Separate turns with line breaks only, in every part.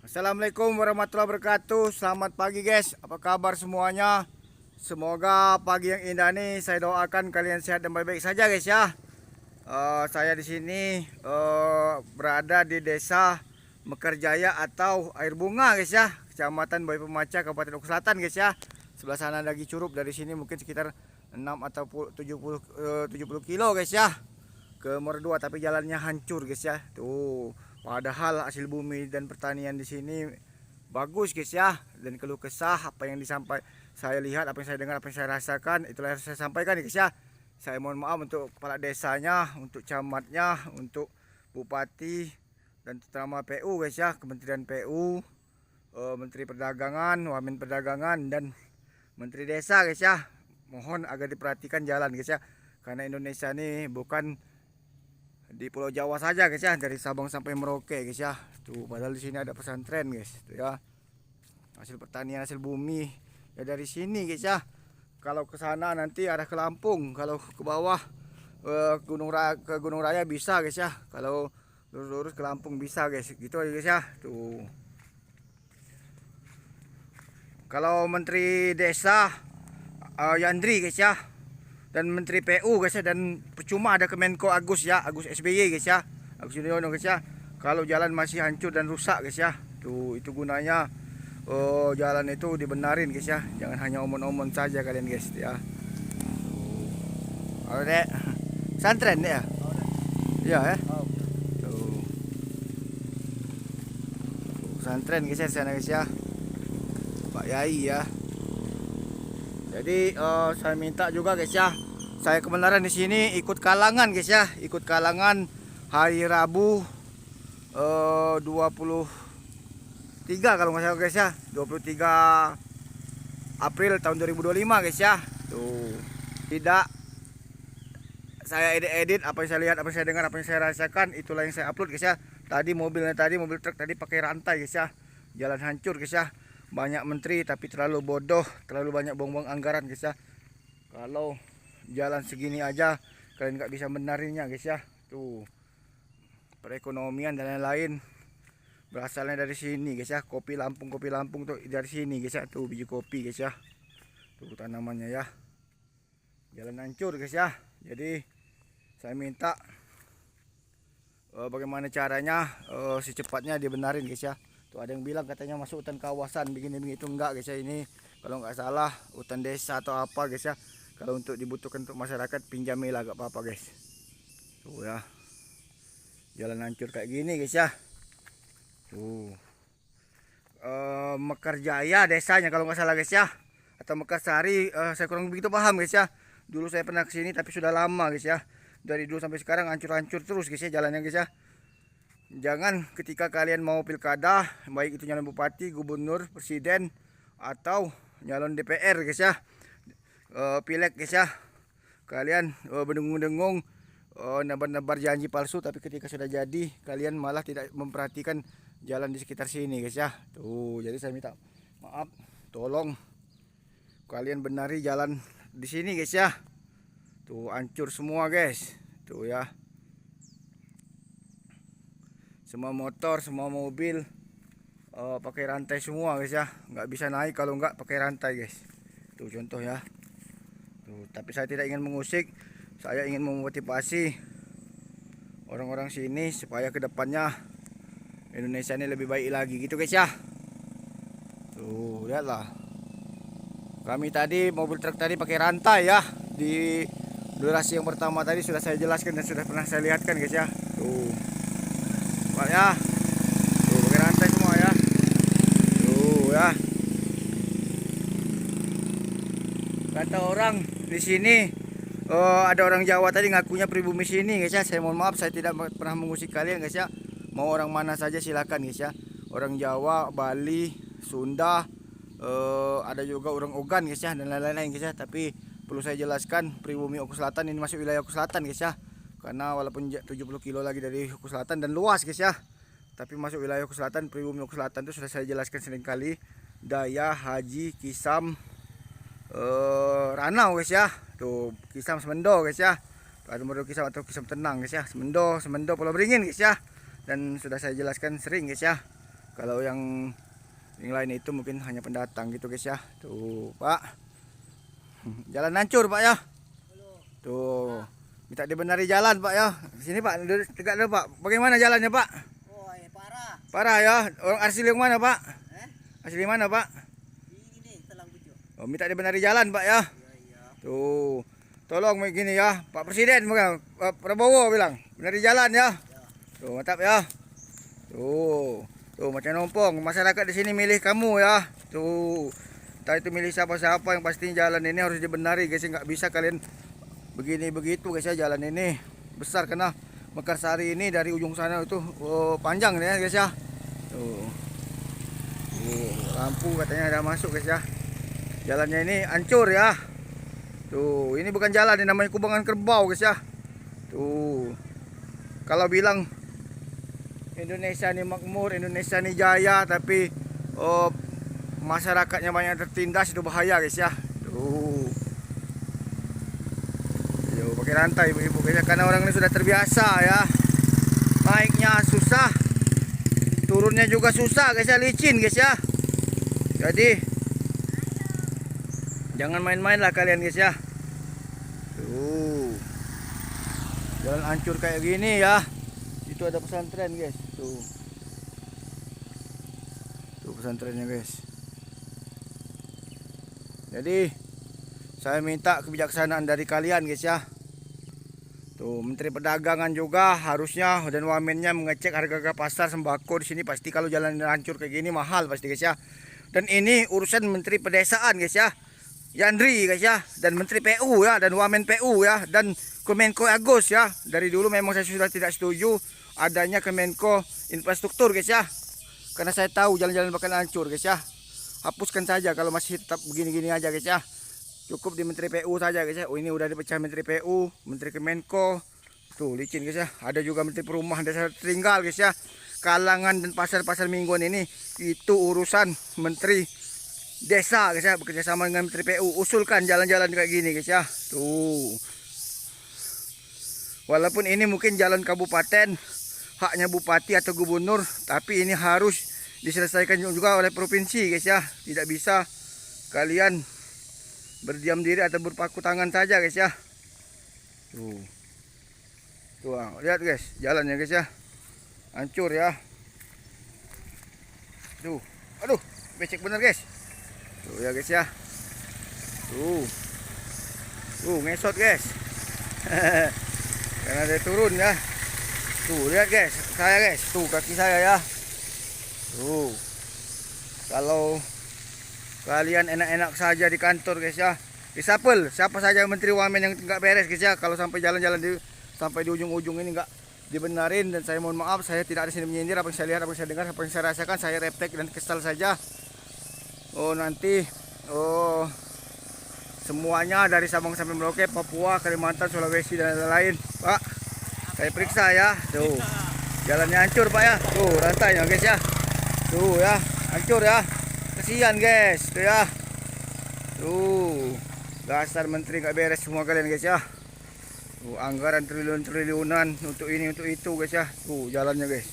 Assalamualaikum warahmatullahi wabarakatuh. Selamat pagi guys. Apa kabar semuanya? Semoga pagi yang indah nih, saya doakan kalian sehat dan baik-baik saja guys ya. Saya di sini berada di desa Mekarjaya atau Air Bunga guys ya, Kecamatan Bayi Pemaca, Kabupaten Oku Selatan guys ya. Sebelah sana lagi Curup, dari sini mungkin sekitar 6 atau 70 kilo guys ya ke Mordua, tapi jalannya hancur guys ya. Tuh, padahal hasil bumi dan pertanian di sini bagus guys ya. Dan keluh kesah apa yang saya lihat, apa yang saya dengar, apa yang saya rasakan, itulah yang saya sampaikan guys ya. Saya mohon maaf untuk kepala desanya, untuk camatnya, untuk bupati, dan terutama PU guys ya, Kementerian PU, Menteri Perdagangan, Wamen Perdagangan, dan Menteri Desa guys ya. Mohon agar diperhatikan jalan guys ya, karena Indonesia ini bukan di Pulau Jawa saja guys ya, dari Sabang sampai Merauke guys ya. Tuh, padahal di sini ada pesantren guys. Tuh ya, hasil pertanian, hasil bumi ya dari sini guys ya. Kalau ke sana nanti arah ke Lampung, kalau ke bawah ke Gunung Raya bisa guys ya. Kalau lurus-lurus ke Lampung bisa guys. Gitu aja guys ya. Tuh. Kalau Menteri Desa Yandri guys ya, dan Menteri PU guys ya, dan percuma ada Kemenko Agus ya, Agus SBY guys ya, Agus Yudhoyono guys ya. Kalau jalan masih hancur dan rusak guys ya. Tuh, itu gunanya jalan itu dibenarin guys ya. Jangan hanya omong-omong saja kalian guys ya. Tuh. Dek. Santren ya? Iya ya. Tuh. Santren guys ya sana guys ya. Pak Yai ya. Jadi saya minta juga guys ya, saya kebenaran di sini ikut kalangan guys ya, ikut kalangan hari Rabu 23 kalau nggak salah guys ya, 23 April tahun 2025 guys ya. Tuh, tidak saya edit apa yang saya lihat, apa yang saya dengar, apa yang saya rasakan, itulah yang saya upload guys ya. Tadi mobil truk tadi pakai rantai guys ya, jalan hancur guys ya. Banyak menteri tapi terlalu bodoh, terlalu banyak buang-buang anggaran guys ya. Kalau jalan segini aja kalian nggak bisa benarinnya guys ya. Tuh, perekonomian dan lain-lain berasalnya dari sini guys ya. Kopi Lampung tuh dari sini guys ya. Tuh, biji kopi guys ya. Tuh tanamannya ya. Jalan hancur guys ya. Jadi saya minta bagaimana caranya secepatnya dibenarin guys ya. Tuh, ada yang bilang katanya masuk hutan kawasan begini-begini, itu enggak guys ya. Ini kalau nggak salah hutan desa atau apa guys ya. Kalau untuk dibutuhkan untuk masyarakat, pinjamilah, gak apa-apa guys. Tuh ya, jalan hancur kayak gini guys ya. Tuh, Mekarjaya desanya kalau nggak salah guys ya, atau Mekarsari, saya kurang begitu paham guys ya. Dulu saya pernah kesini tapi sudah lama guys ya. Dari dulu sampai sekarang hancur-hancur terus guys ya jalannya guys ya. Jangan ketika kalian mau pilkada, baik itu nyalon bupati, gubernur, presiden, atau nyalon DPR guys ya, pileg guys ya, kalian berdengung-dengung, nebar-nebar janji palsu, tapi ketika sudah jadi kalian malah tidak memperhatikan jalan di sekitar sini guys ya. Tuh, jadi saya minta maaf, tolong kalian benari jalan di sini guys ya. Tuh, hancur semua guys. Tuh ya, semua motor, semua mobil pakai rantai semua guys ya. Nggak bisa naik kalau nggak pakai rantai guys. Tuh contoh ya. Tuh, tapi saya tidak ingin mengusik, saya ingin memotivasi orang-orang sini supaya kedepannya Indonesia ini lebih baik lagi gitu guys ya. Tuh, lihatlah, kami tadi mobil truk tadi pakai rantai ya. Di durasi yang pertama tadi sudah saya jelaskan dan sudah pernah saya lihatkan guys ya. Tuh, Pak ya, tuh pakai rantai semua ya. Tuh ya, kata orang di sini, ada orang Jawa tadi ngakunya pribumi sini guys ya. Saya mohon maaf, saya tidak pernah mengusik kalian guys ya. Mau orang mana saja silakan guys ya. Orang Jawa, Bali, Sunda, ada juga orang Ogan guys ya, dan lain-lain guys ya. Tapi perlu saya jelaskan, pribumi Oku Selatan ini masuk wilayah Oku Selatan guys ya. Karena walaupun 70 kilo lagi dari Oku Selatan dan luas guys ya, tapi masuk wilayah Oku Selatan, pribumi Oku Selatan itu sudah saya jelaskan sering kali. Daya, Haji, Kisam, Ranau guys ya. Tuh, Kisam Semendo guys ya. Ada model Kisam atau Kisam Tenang guys ya. Semendo Pulau Beringin guys ya. Dan sudah saya jelaskan sering guys ya. Kalau yang lain itu mungkin hanya pendatang gitu guys ya. Tuh Pak, jalan hancur Pak ya. Tuh, minta dibenari jalan Pak ya. Sini Pak, tegak dulu Pak. Bagaimana jalannya Pak?
Oh, parah.
Parah ya. Orang asli yang mana Pak?
Eh?
Asli mana Pak?
Ini Telang Bujo.
Oh, minta dibenari jalan Pak ya.
Iya.
Tuh, tolong begini ya, Pak Presiden bilang, Pak Prabowo bilang, benari jalan ya. Tuh, mantap ya. Tuh macam nompong. Masyarakat di sini milih kamu ya. Tuh, entah itu milih siapa-siapa, yang pasti jalan ini harus dibenari guys. Nggak bisa kalian begini begitu guys ya. Jalan ini besar karena Mekarsari ini dari ujung sana itu panjang ya guys ya. Tuh, lampu katanya ada masuk guys ya. Jalannya ini hancur ya. Tuh, ini bukan jalan, ini namanya kubangan kerbau guys ya. Tuh, kalau bilang Indonesia ini makmur, Indonesia ini jaya, tapi masyarakatnya banyak tertindas, itu bahaya guys ya. Tuh, yo pakai rantai ibu guys ya, karena orang ini sudah terbiasa ya. Naiknya susah, turunnya juga susah guys ya, licin guys ya. Jadi jangan main-main lah kalian guys ya. Tuh, jalan hancur kayak gini ya. Itu ada pesantren guys. Tuh pesantrennya guys. Jadi saya minta kebijaksanaan dari kalian guys ya. Tuh, Menteri Perdagangan juga harusnya dan wamennya mengecek harga pasar sembako di sini. Pasti kalau jalan hancur kayak gini mahal pasti guys ya. Dan ini urusan Menteri Pedesaan guys ya, Yandri guys ya, dan Menteri PU ya, dan Wamen PU ya, dan Kemenko Agus ya. Dari dulu memang saya sudah tidak setuju adanya Kemenko Infrastruktur guys ya, karena saya tahu jalan-jalan bakal hancur guys ya. Hapuskan saja kalau masih tetap begini-gini aja guys ya. Cukup di Menteri PU saja guys ya. Oh, ini udah dipecah Menteri PU, Menteri Kemenko. Tuh licin guys ya. Ada juga Menteri Perumahan Desa Tertinggal guys ya. Kalangan dan pasar-pasar mingguan ini itu urusan Menteri Desa guys ya, bekerja sama dengan Menteri PU. Usulkan jalan-jalan kayak gini guys ya. Tuh, walaupun ini mungkin jalan kabupaten, haknya bupati atau gubernur, tapi ini harus diselesaikan juga oleh provinsi guys ya. Tidak bisa kalian berdiam diri atau berpaku tangan saja guys ya. Tuh lihat guys jalannya guys ya, hancur ya. Tuh, aduh becek bener guys. Tuh ya guys ya. Tuh ngesot guys. Karena dia turun ya. Tuh lihat guys, saya guys, tuh kaki saya ya. Tuh, kalau kalian enak-enak saja di kantor guys ya, disapel siapa saja Menteri Wamen yang nggak beres guys ya. Kalau sampai jalan-jalan sampai di ujung-ujung ini nggak dibenarin, dan saya mohon maaf, saya tidak ada sini menyindir. Apa yang saya lihat, apa yang saya dengar, apa yang saya rasakan, saya reptek dan kesal saja. Oh nanti semuanya dari Sabang sampai Merauke, Papua, Kalimantan, Sulawesi dan lain-lain Pak, saya periksa ya. Tuh jalannya hancur Pak ya. Tuh rantainya guys ya. Tuh ya, hancur ya. Kasihan guys, tuh ya. Tuh, dasar menteri gak beres semua kalian guys ya. Tuh, anggaran triliun-triliunan untuk ini untuk itu guys ya. Tuh jalannya guys,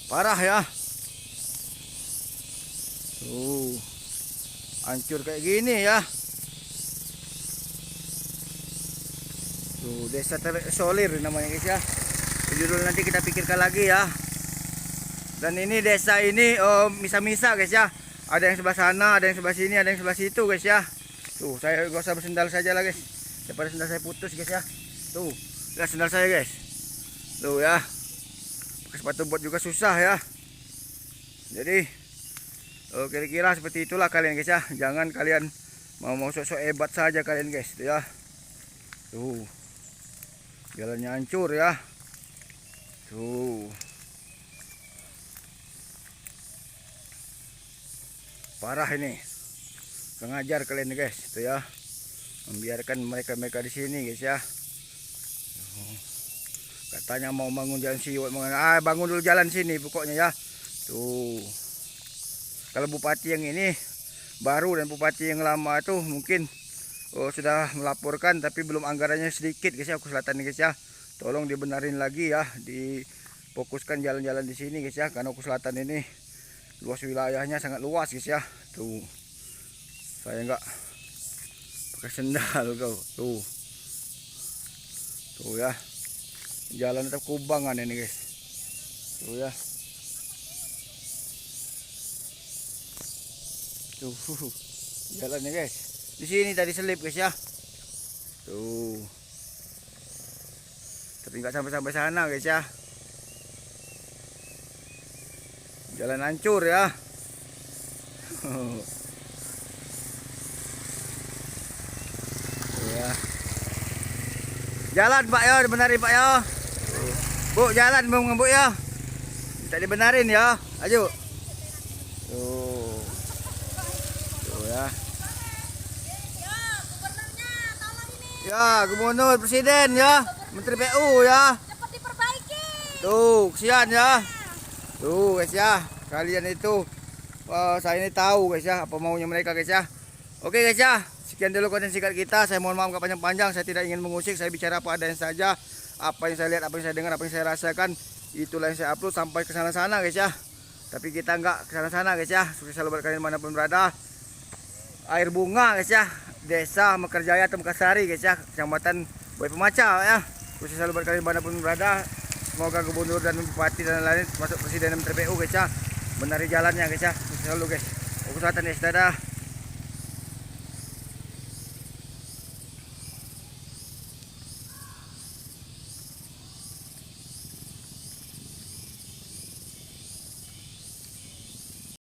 parah ya. Tuh, hancur kayak gini ya. Tuh, desa terisolir namanya guys ya. Judul nanti kita pikirkan lagi ya. Dan ini desa ini misa-misa guys ya. Ada yang sebelah sana, ada yang sebelah sini, ada yang sebelah situ guys ya. Tuh, saya gak usah bersendal saja lah guys, daripada sendal saya putus guys ya. Tuh, lihat sendal saya guys. Tuh ya, pakai sepatu bot juga susah ya. Jadi kira-kira seperti itulah kalian guys ya. Jangan kalian mau sok-sok hebat saja kalian guys. Tuh ya. Tuh, jalannya hancur ya. Tuh, parah ini. Pengajar kalian guys, itu ya. Membiarkan mereka di sini guys ya. Katanya mau bangun jalan siwet, bangun dulu jalan sini pokoknya ya. Tuh, kalau bupati yang ini baru dan bupati yang lama tuh mungkin sudah melaporkan, tapi belum, anggarannya sedikit guys ya, Aku Selatan guys ya. tolong dibenarin lagi ya, difokuskan jalan-jalan di sini guys ya, karena Oku Selatan ini luas wilayahnya sangat luas guys ya. Tuh saya nggak pakai sendal kau tuh ya, jalan tetap kubangan ini guys tuh ya. Tuh jalannya guys, di sini tadi selip guys ya. Tuh tapi nggak sampai sana guys ya, jalan hancur ya. Tuh ya. Jalan Pak ya, dibenarin Pak ya. Bu jalan mau ngebuk ya, minta dibenarin ya, ayo. Tuh ya. Ya, Gubernur, Presiden ya, Menteri PU ya.
Cepat diperbaiki.
Tuh, kesian ya. Tuh guys ya, kalian itu saya ini tahu guys ya apa maunya mereka guys ya. Oke guys ya, sekian dulu konten singkat kita. Saya mohon maaf gak panjang-panjang, saya tidak ingin mengusik, saya bicara apa adanya saja. Apa yang saya lihat, apa yang saya dengar, apa yang saya rasakan, itulah yang saya upload sampai ke sana-sana guys ya. Tapi kita nggak ke sana-sana guys ya. Sukses selalu buat kalian manapun berada. Air bunga guys ya, Desa Mekarjaya atau Mekarsari guys ya, Kecamatan Buai Pemaca ya. Sukses selalu buat kalian manapun berada. Semoga gubernur dan bupati dan lain-lain termasuk presiden dan Menteri PU guys ya, benari jalannya guys ya. Sukses selalu guys. Oku Selatan guys, dadah.